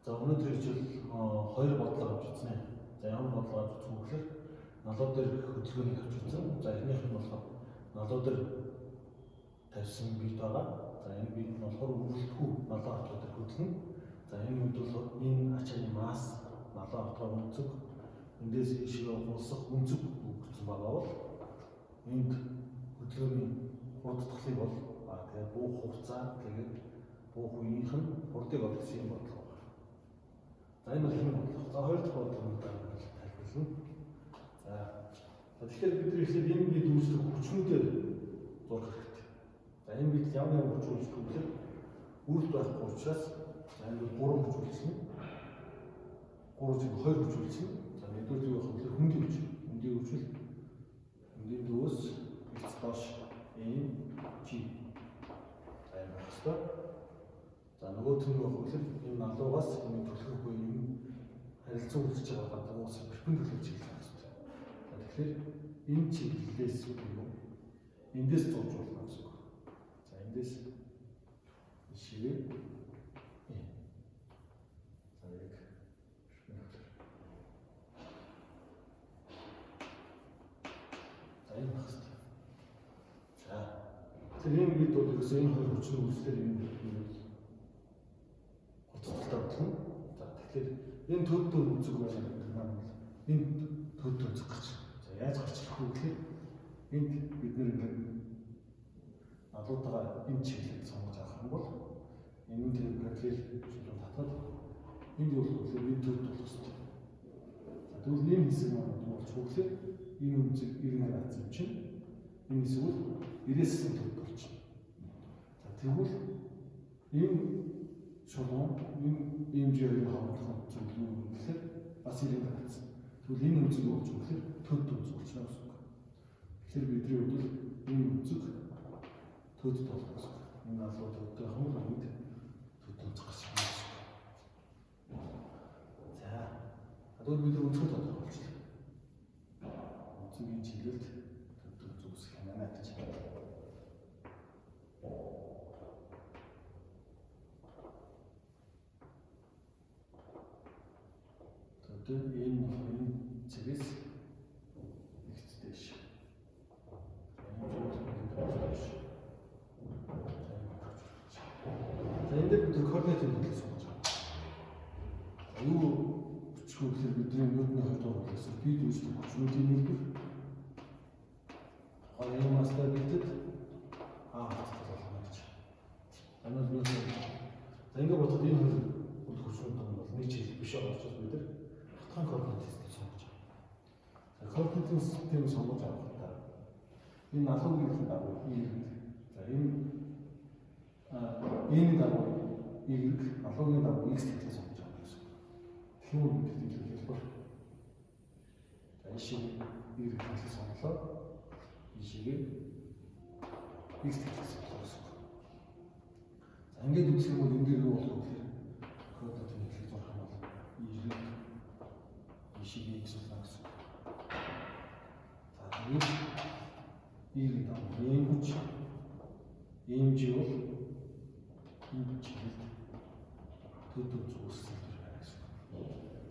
За өнөөдөр хичээл хоёр бодлого авч үзсэн. За ямар бодлого авч үзсэн вэ гэхээр налуу дээр хөдөлгөөнийг авч үзсэн. За эхнийх нь болохоор налуу дээр тавьсан бит байгаа. За энэ бит нь болохоор үргэлтгүй налуу автлууд дээр хөдлөн. За энэ үед бол энэ ачааны масс налуу автлаа өнцөг эндээс ийшээ уусах өнцөг өгсөн байгаа бол энд хөдөлгөөний хурдтгалыг бол тэгээд буух хугацаа тэгээд буух үеийнх нь хурдыг олгосон юм бодлого байна. За энэ бол хэм бодлого. За хоёр дахь бодлогыг тайлбарлана. За тэгэхээр бид ихлээр энэ бит үүсгэх хүчнүүдээр зурх хэрэгтэй. За энэ бит ямар хүч үүсгэх вэ гэхээр үрд байхгүй учраас энэ бол 3 хүч үүснэ. 3 зүйл 2 хүч үүснэ. За нэгдүгээр юу байх вэ? Хөндийн хүч. Хөндийн хүч л хөндийн дөөс x доош m g. За энэ байх ёстой. За нөгөө нь юу байх вэ? Энэ налуугаас энэ төлөх буюу энэ харилцан үлдэж байгаа гадагшаас перпендикуляр чиглэл байх ёстой. За тэгэхээр энэ чиглэлээс юу? Эндээс зурж болно гэсэн үг. За эндээс шигээ тэр энэ бид бол ерөөсөө энэ хоёр хүчний үйлчлэлээр энэ гоцтолтой бодлоо. За тэгэхээр энэ төдөө үзэг байна. Энэ төдөө үзэг гарч. За яаж гарч ирэх вэ гэхээр энд бид нэр ингээд налуутаа энэ чиглэлд сонгож авах юм бол энэ тэр параллел шилэн татаад энд юу болох вэ? Энэ төд болох ёстой. За тэгвэл энэ хэсэг маань болж хөглөө энэ үзэг 90 градус чинь энэ хэсэг бол 90-ийн төд болчихно. За тэгвэл энэ шулуун энэ хэмжээний хаврах зүйл юу гэхээр бас 90 градус. Тэгвэл энэ үзэг болж хөглөө төд үзэг болчихно гэсэн үг. Тэгэхээр бидний хувьд энэ үзэг төд болох гэсэн үг. Энэ алуу төдтэй хамт амьд төд үзэх гэсэн үг. За одоо бид үзэх тодорхой болчихлоо. Үзгийн чиглэлд төд үзэх юм аа гэж. Төд энэ цэгээс ихт дэш. За энэ дээр бид координатын хэлээс сонгож байгаа. Юу бичгүй гэхээр бидний нүүдний хувьд бодлосон бид үүсгэх хүчнүүдийн нэгдэл хоёр мастай битэд хасуулах гэж. Анаас нь за ингэ бодоход энэ хоёр хүчнүүд бол нэг чиглэл биш байгаа учраас бид нар хатгаан координат систем сонгож байгаа. За координатын систем сонгож авахдаа энэ алуугийн дагуу за энэ дагуу алуугийн дагуу x гэхээс сонгож байгаа гэсэн. Тэгмүү бид энэ хэлбэр. За энэ шиг гэхээс сонголоо. Энэ шигээ x гэхээс сонголоо гэсэн. За ингээд үзэх юм бол энэ дээр юу болох вэ гэхээр координатын хэлхийг зурх юм бол энэ шигээ x болно гэсэн. За тэгээд ийм хүч ийм жил энэ чиглэлд төд үзүүлсэн гэж байна гэсэн.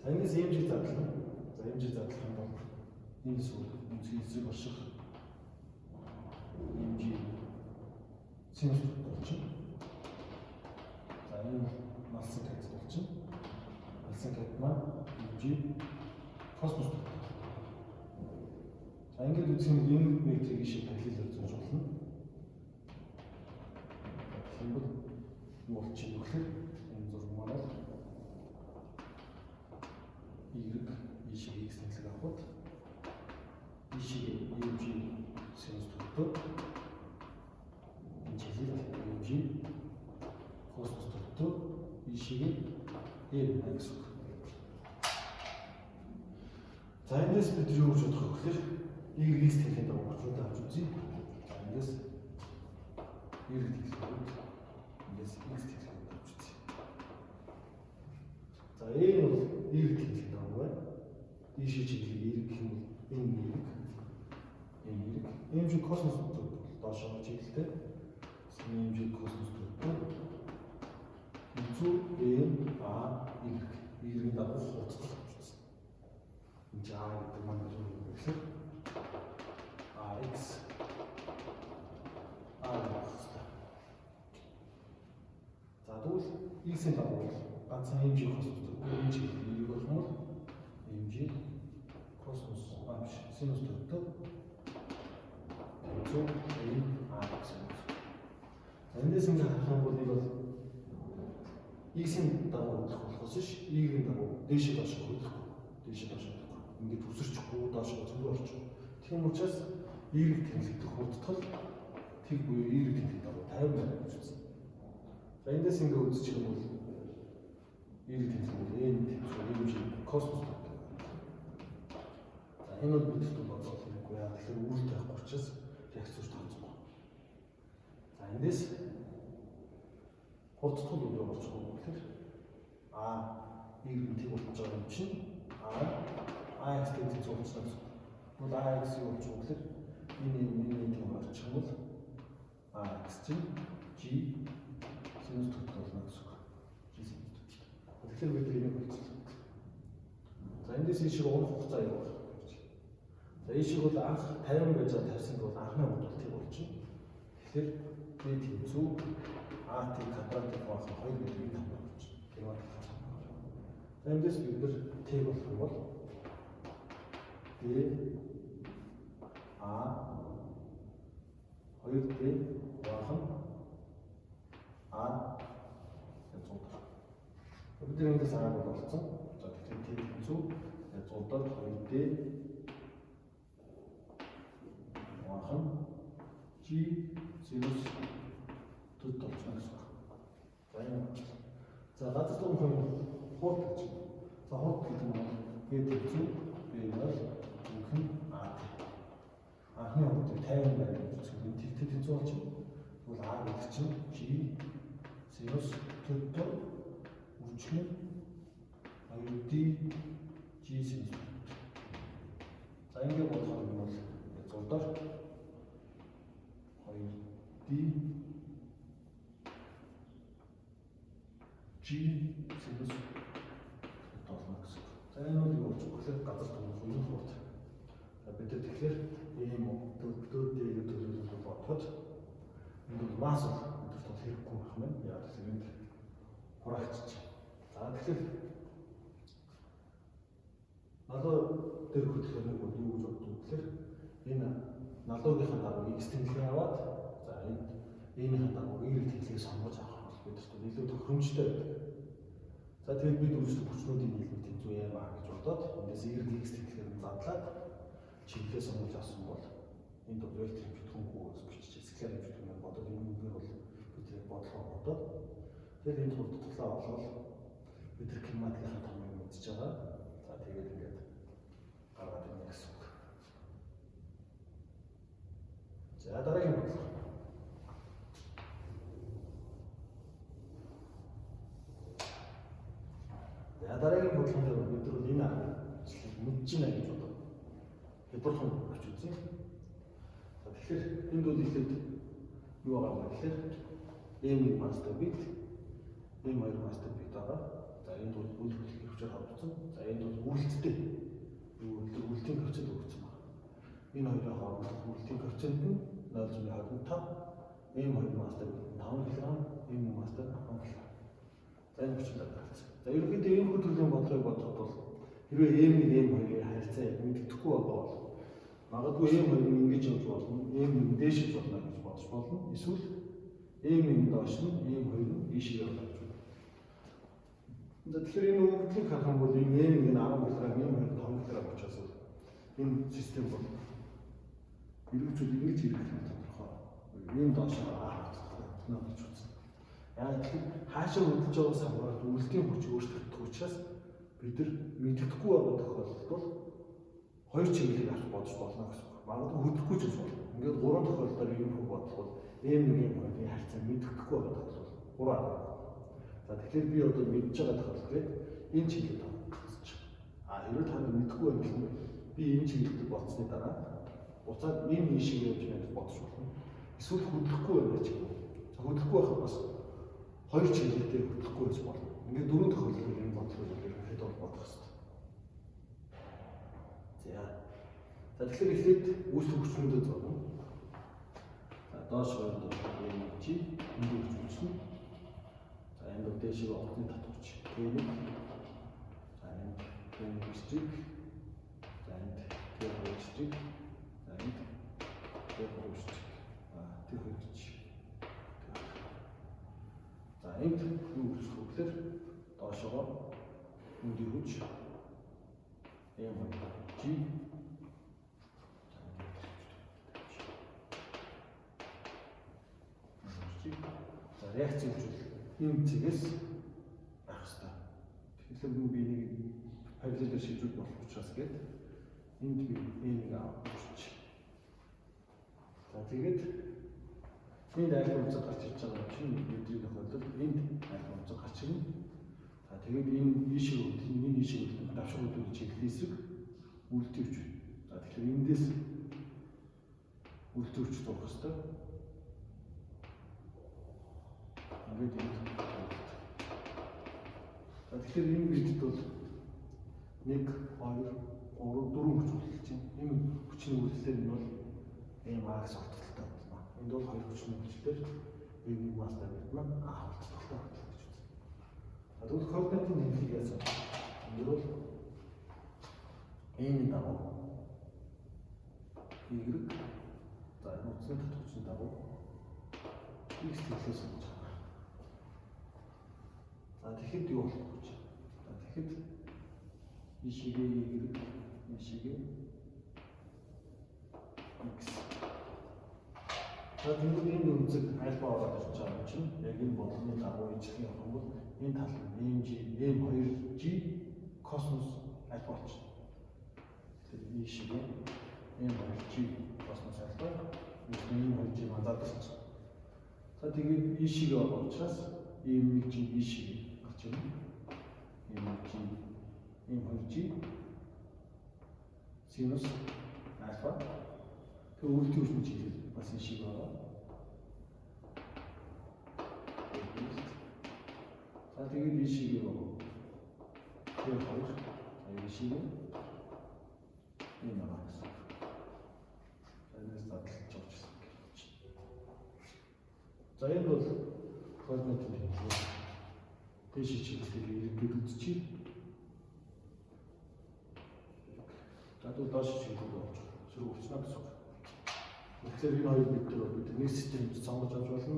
За энэс ийм жил задлаа. За ийм жил задлах юм бол энэ зүйл үнцгийн эсрэг орших ийм жил синус болчихно. За энэ малсан кат болчихно. Малсан кат маань ийм жил космос. За ингээд үзэх юм энэ метрийг шиг параллелээр зурж болно. Тэгвэл юу болчих вэ гэхээр энэ зураг маань y шиг x тэнцэг авахд y шиг mg синус төртөө энэ чиглэл mg космос төртөө y шиг m гэсэн. За эндээс бид юу гэж бодох вэ гэхээр x тэнцэг авах хүчтэй авч үзье. За эндээс y тэнцэг эндээс x тэнцэг авч үзье. За энэ бол y тэнцэг авах байна. Y шиг чиглэл y гэх юм бол энэ y шиг космос төртөө доош чиглэлтэй. Энэ y космос төртөө тэнцүү N A Y-ийн дагуу хурцлах авчихсан. Энд чинь A гэдэг маань юу вэ гэхээр AX А байх хэрэгтэй. За тэгвэл X-ийн дагуу ганцхан хэмжээ космос хэмжээ юу болох нь хэмжээ космос биш синус төрөлтөө зөв энэ AX. За эндээс ингээ харах юм бол нэг бол X-ийн дагуу хөдлөх болохоос ш Y-ийн дагуу дээшээ доош хөдлөхгүй. Дээшээ доош хөдлөхгүй. Ингээд өсөрчихгүй доош зөндөө орчих. Тийм учраас Y-ийг тэнцвэрдэх хурдтал тэг буюу Y-ийг тэнцвэрдэх дагуу 50 байна гэж үзсэн. За эндээс ингээ үзчих юм бол Y-ийг тэнцвэрдэх N тэнцвэр космос гэдэг. За энэ бол бид хэвээр бодвол хэрэггүй яа. Тэгэхээр үүртэй авахгүй учраас реакцч тооцохгүй. За эндээс хурдтал юу болж байгаа вэ гэхээр Y-ийн тэг болж байгаа юм чинь AX-тэй зурцсан гэсэн. Бол AX юу болж байгаа гэхээр энэ тийм орчих юм бол AX чинь G синус төрөлт болно гэсэн үг. G синус төрөлт. Тэгэхээр бид энийг хэлсэн. За эндээс энэ шиг урах хугацаа юу байна? За энэ шиг бол анх 50 байж байгаа тавьсан бол анхны удаа тийм болчихно. Тэгэхээр B тэнцүү AT квадрат болох 2 метрийн том болж байна. За эндээс бид нэр T болох юм бол D A 2D бахан А гэж бодох. Бид эндээс А болсон. За тэгэхээр T тэнцүү 100-аар 2D бахан G синус төрөлт болж байна гэсэн үг. За энэ. За газар дунд хурд гэж. За хурд гэдэг нь B тэнцүү B бол бүхэн А. Анхны хурдыг 50 байна гэж үзсэн. Энэ T тэнцүү болж байна. Тэгвэл А гэдэг чинь G синус төрөлт үржих 2D G синус. За ингэ бодох юм бол 100-аар 2D G синус толно гэсэн. За энэ нь юу болж байгаа вэ? Газар томх юм хурд. За бид тэгэхээр ийм төлөвлөлтөд төлөвлөлт бодоход энэ бол масс өдөрт бол хэрэггүй байх юм. Яг тэгэхээр энд хураагч. За тэгэхээр налуу дээр хөдлөх нэг бол юу гэж боддог вэ гэхээр энэ налуугийнхаа дагуу X тэнцвэр аваад за энэ N-ийн дагуу Y тэнцвэрийг сонгож авах бол бидэрт илүү тохиромжтой байдаг. За тэгээд бид үүсгэх хүчнүүдийн нийлбэр тэнцвэр юм аа гэж бодоод эндээс Y X тэнцвэрийг задлаад чиглэлээ сонгож авсан бол энэ төвлөрөлт тэмцэхүүгээс бичиж скляр хэмждэг юм бодоод энэ үгээр бол бидний бодлого бодоод тэгээд энэ хурдтлаа олвол бид нар климатийн томыг мэдж байгаа. За тэгээд ингээд гаргаад ирнэ гэсэн үг. За дараагийн бодлого. За дараагийн бодлогын дээр бид нар энэ мэдж байна гэж бодоод хямдхан өгч үзье. За тэгэхээр энд бол ихэд юу байгаа вэ гэхээр M1 master bit, M2 master bit байгаа. За энд бол үйл хөдлөлийн хүчээр хавцсан. За энд бол үйлдэлтэй үйлдлийн коэффициент өгсөн байна. Энэ хоёрын хооронд үйлдлийн коэффициент нь 0.25, M2 master bit 5 кг, M1 master 5 кг. За энэ хүчтэй гарсан. За ерөнхийдөө энэ хөдөлгөөний бодлогыг бодоход бол хэрвээ M1 M2-ийн харьцаа мэддэхгүй байгаа бол магадгүй M2 ингэж явж болно, M1 дээш явж болно гэж бодож болно. Эсвэл M1 доош нь M2 ийшээ явна гэж байна. Тэгэхээр энэ өвдлийг харах юм бол энэ M1 10 кг, M2 5 кг учраас энэ систем бол эргүүлж ингэж ирэх юм тодорхой. Энэ доош нь гэж үзсэн. Яг тэгэхээр хаашаа хөдлөж байгаас хамаарат үйлдлийн хүч өөрчлөгдөх учраас бид нар мэддэхгүй байгаа тохиолдолд бол хоёр чиглэлийг авч бодож болно гэсэн үг. Магадгүй хөдлөхгүй ч болно. Ингээд гурван тохиолдолд юм хөө бодох бол M1-ийн харьцаа мэддэхгүй байгаа тохиолдол 3 авах. За тэгэхээр би одоо мэдж байгаа тохиолдолд энэ чиглэлд бодсоч. Хэрвээ та мэддэхгүй байх юм би энэ чиглэлд бодсны дараа буцаад энэ шиг явж байна гэж бодож болно. Эсвэл хөдлөхгүй байх ч юм уу. За хөдлөхгүй байх бас хоёр чиглэлээр хөтлөхгүй гэж болно. Ингээд дөрөв тохиолдолд энэ бодлого ерөнхийд бол бодох хэрэгтэй. За тэгэхээр эхлээд үйлчлэг хүчнүүдэд зорно. За доош хойд чи энэ хүчнүүд. За энэ дэшиг октны татварч. Тэгээд за энэ хүчийг за энэ тэр хүчийг за энэ тэр хүчийг тэр хүч. За энд юу гэж хөглөөр доошоо үндий хүч ийм чи за реакц хэмжүүл энэ цэгээс байх хэрэгтэй. Тэгэхээр би нэг параллелээр шийдвэр болох учраас гээд энд би энийг авч. За тэгээд энд айлын онцог гарч ирж байгаа чинь бидний тохиолдолд энд айлын онцог гарч ирнэ. За тэгээд энэ ийшээ хөдлөн энэ ийшээ хөдлөн давшиг хөдлөж чиглэл эсрэг үлдээвч. За тэгэхээр эндээс үлдээвч зурх хэрэгтэй. Ингээд энэ. За тэгэхээр энэ бидэд бол 1 2 3 4 хүч үлдэж байна. Энэ хүчний үлдлээр нь бол ийм агс олдолтой байна. Энд бол 2 хүчний үлдлээр энэ мастер байна. Олдолтой байна гэж үзье. А тэгвэл координатын нэмлэг яасан? Энэ бол энэ дагуу y за нууцны татварчны дагуу x төлөөс болж байгаа. За тэгэхэд юу болох вэ? За тэгэхэд ишигээ y ишигээ x. За тэгвэл энэ үнцэг альфа ороод ирж байгаа чинь яг энэ бодлогын дагуу ижих юм бол энэ тал нь m2g космос альфа болчихно. Тэгэхээр ишигээ m2g космос альфа m2g мандаад ирчихсэн. За тэгээд ишигээ байгаа учраас m1g ишигээ гарч ирнэ. m2g синус альфа тэр үлдээвч нь чиглэл бас ишиг байгаа. За тэгээд ишиг байгаа. Тэр хоёр ишиг энэ байгаа гэсэн. Энэс татлж авчихсан гэж. За энэ бол координатын хэлбэр. Дэш чиглэлийг иргэд үзчихье. За тэгвэл доош чиглэл болж сөрөг болчихно гэсэн. Тэгэхээр энэ хоёр бид нэг системд сонгож авч болно,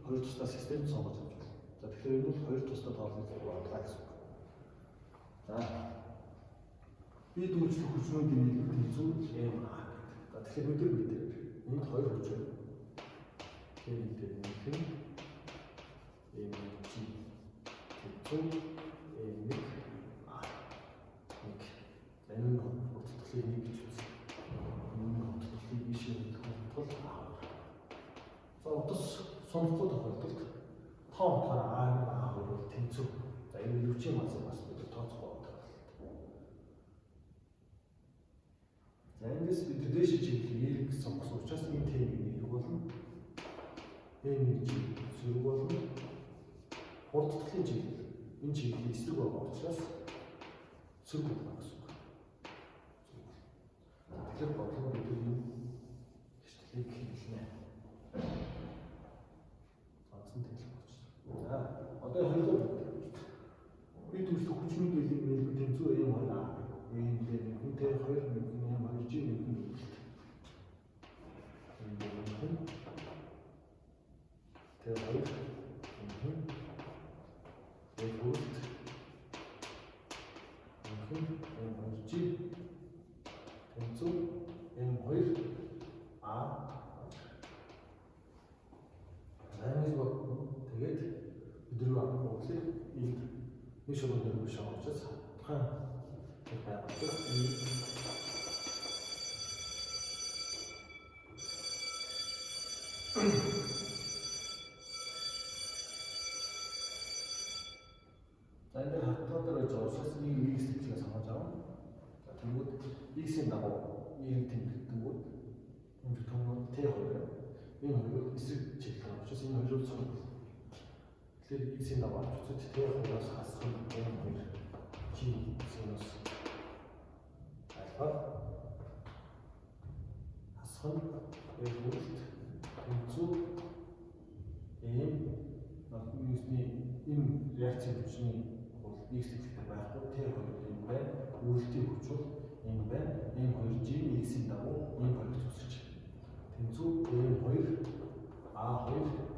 хоёр тусдаа системд сонгож авч болно. За тэгэхээр энэ бол хоёр тусдаа тоолны зэрэг бодлоо гэсэн. За бид үйлчлэх хүчнүүдийн нийлбэр тэнцүү m a. За тэгэхээр мэдээ энд хоёр хүч байна. Энэ дээр нэг m g тэнцүү m1 a. Нэг. За энэ нь утгатлыг нэг гэж үзье. Энэ утгатлыг биш юм. За утас сонхгүй тохиолдолд тоо утгаараа А бол тэнцүү. За энэ өвчийн мазыг бас бид тооцохгүй байна. За эндээс бид дэш чиглэл Y сонгосон учраас энэ Т-ийн нэр болно. N-ийн зэрэг болно. Хурдтгалын чиглэл энэ чиглэлийн эсрэг байгаа учраас зэрэг болно гэсэн үг. Тэгэхээр бодлого бид энэ хэвшлийг хэлнэ. За одоо хоёулаа бид үйлчлэх хүчнүүдийн нэлбэр тэнцүү юм байна. Энэ дээр нэгэнтэй 2 нэгэн 2G нэгэн үйлчлэлт. Энэ нэгэн тэр 2 нэгэн нэгэн 2G тэнцүү M2 A. Замыг тэгээд өдрөө авах бодлыг энд нэг шугам дээр биш байгаа учраас хаан их байгаа. За энэ хатгаа дээр байж байгаа учраас нэг x-ийг сонгож аваа. За тэгвэл x-ийн дагуу y тэмдэгдэнгүүт энэ том Т2 энэ хоёр эсрэг чиглэл учраас энэ хоёрыг сонгох. Тэгэхээр x-ийн дагуу авч үзвэл Т2-оос хасах нь m2 g синус альфа хасах нь m2 тэнцүү юусны энэ реакцийн хүчний бол x хэлбэр байхгүй Т2 юм байна. Үрэлтийн хүч бол энэ байна. m2g x-ийн дагуу m2 үүсэж байна. Тэнцүү m2 a2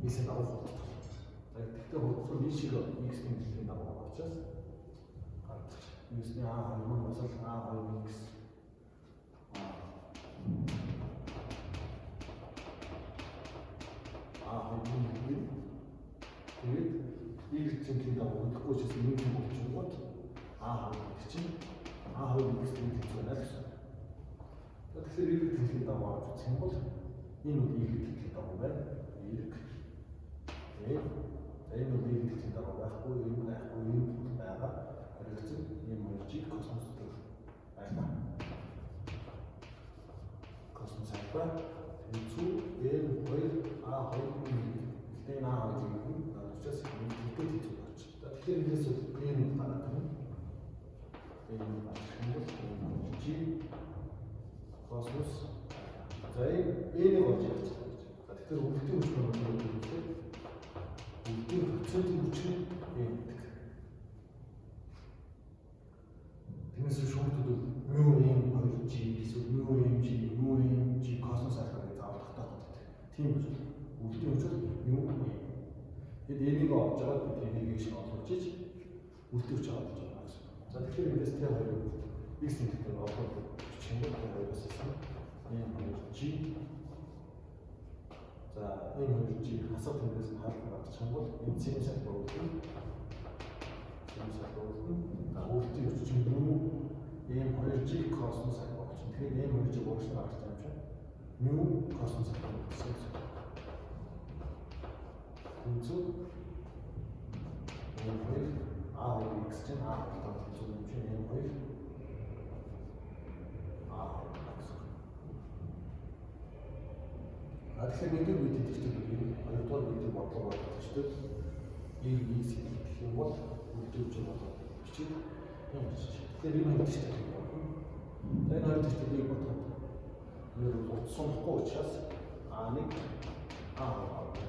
x-ийн дагуу хурдтай. За тэгэхээр хурдтай энэ шиг x-ийн дэлхийн дагуу байгаа учраас гардаг. X-ийн a2 нь бас a2x тэгээд x-ийн дагуу хөдөлгөөч гэсэн юм болчихвол a2 чинь a2x тэнцүү байна гэсэн. Тэгэхээр y-ийн дагуу авч үзэх юм бол энэ нь y-ийн дагуу байна. За энэ нь y-ийн дагуу байхгүй, энэ байгаа. Харилцан m2g космос төр байна. Космос альфа тэнцүү m2 a2 энэ a2 учраас энэ тэнцүү болчихсон. Тэгэхээр энэс m гараад байна. m g космос за энэ болж байна. Тэгэхээр үлдэн хүч нь үлдэн процентын хүч нь гэдэг. Тиймээс шүүмтүүд бол μm2g эсвэл μmg космос альфа гэж заавал тогтоох гэдэг. Тийм гэж үлдэн хүч нь μm. Тэгэд энийг олж аваад бид энийг шиг олж иж үлдэн хүч олж байгаа гэсэн. За тэгэхээр энэс Т2 x-ийн төлөв олох чинь Т2-оос μmg за m2g хасах тэмдгээс нь хаалт гаргах юм бол энэ синус альфа үлдэн үлдэн хүч чинь m2g космос альфа болж байна. Тэгэхээр m2g уурч гаргах юм чинь μ космос альфа гэсэн. Тэнцүү m2 a2x чинь a2 тэнцүү юм чинь m2 тэгэхээр нэг үед идэвхтэй хоёрдугаар видео бодлого болчихдог. X гэх юм бол үлдүүлж байгаа бичиг юм биш. Тэгэхээр энэ хоёр дэжтэй юм байна. За энэ хоёр дэжтэйг бодоход нэр утсахгүй учраас A1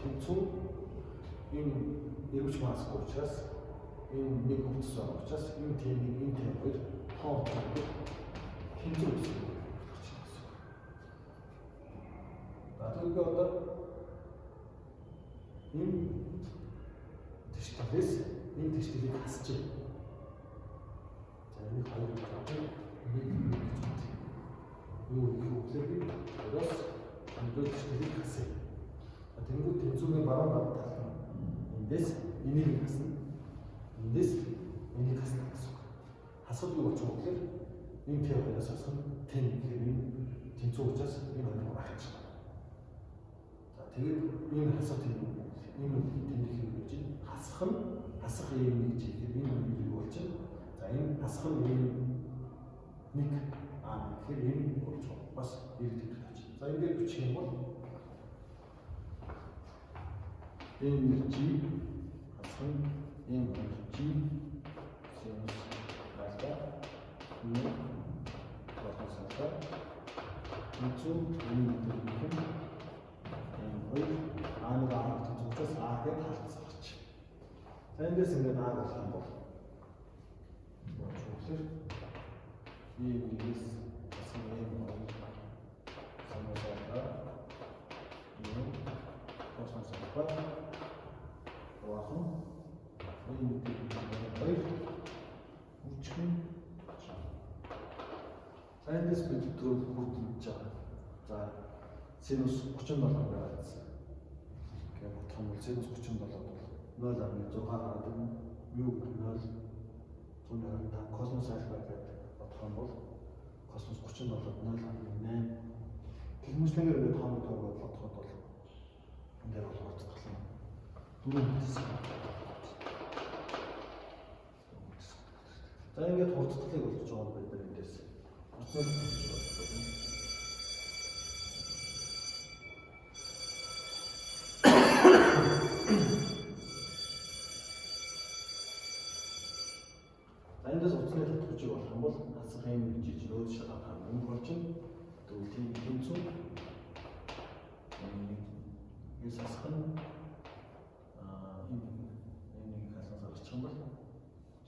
тэнцүү энэ эргэж маасгүй учраас энэ нэг утас байгаа учраас энэ Т1 энэ Т2 хоол тэнцүү гэсэн. Тэгээд одоо энэ тэштэйс энэ тэштэйг хасч байна. За энэ хоёр гэдэг юу гэвэл бас энэ тэштэйг хасаа. Тэнгүүд тэнцүүгийн баруун талд эндээс энийг хасна. Эндээс энийг хасна гэсэн. Хасах юу болж байгаа гэхээр энэ Т2-оос хасах Т1 гэхээр энэ тэнцүү учраас энэ хоёр хасчих. Тэгээд энэ хасах юм энэ тэмдэг хийж хасах юм нэг жигээр энэ үеийг болж байна. За энэ хасах юм нэг тэгэхээр энэ болж бас эрг тэмдэг тааж. За ингээд бичих юм бол энэ g хасах юм g синус альфа нэг космос альфа тэнцүү энэ А1 А2 зүгтээс А-г хаалцгаач. За эндээс ингээд А болох юм бол тэгэхээр E-ээс SM2 самсаага космос альфа вахан хоёр үчгэн. За эндээс бид түрүү бүрдүүлж байгаа. За синус 37 байгаа гэсэн. Гэвь бодох юм бол синус 37 бол 0.6 гараад юу 0.125 космос альфа гэдэг бодох юм бол космос 37 0.8 гэмжлэгээр ингээд тоон тоогоо бодоход бол энэ дээр бол урдтал юм. 4 хэсэг. За ингээд хурдталыг болж байгаа бид нар эндээс утсаар хийж байна. За эндээс утасны татгуучийг болох юм бол хасах юм гэж нөөц шалгах юм болж байна. Тэгвэл тийм тэнцүү энэ хасах нь энэ хасах зарчих юм бол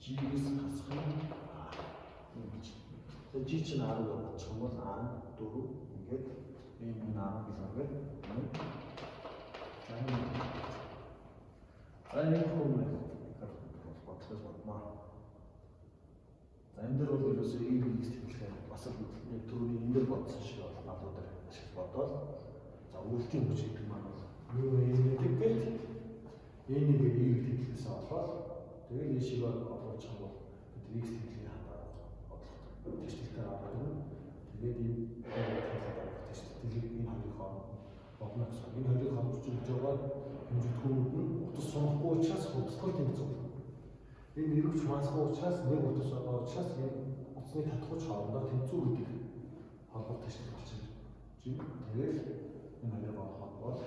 G-ээс хасах нь ингэж. За G чинь 10 болчих юм бол 4 ингээд энэ 10 гэлээгээд за энэ хүмүүс бодлого бодноо. За энэ дөр бол ерөөсөө EV-ийг тэмдэглэхээр бас л нэг төрөний энэ дөр бодсон шиг бол надад ашиг бодоод за үйлдэл хүч гэдэг маань бол юу юм гэдэг энийг EV тэмдэглэхээс болоод тэгээд энэ шиг олж байгаа бол EV тэмдэглэхийн хандаа бодлого тештэлтэй аваад тэгээд энэ тештэлийг энэ хоёрын хооронд бодно гэсэн. Энэ хоёрын хооронд ч гэж байгаа хэмжигдэхүүнүүд нь утас сунахгүй учраас хөдөлгөөн тэмцүү. Энэ нэрвч маасгүй учраас нэг утас байгаа учраас энэ утасны татгууч хоорондоо тэмцүү гэдэг холбоотой тештэл болчихно. Тэгээд энэ хоёрын хооронд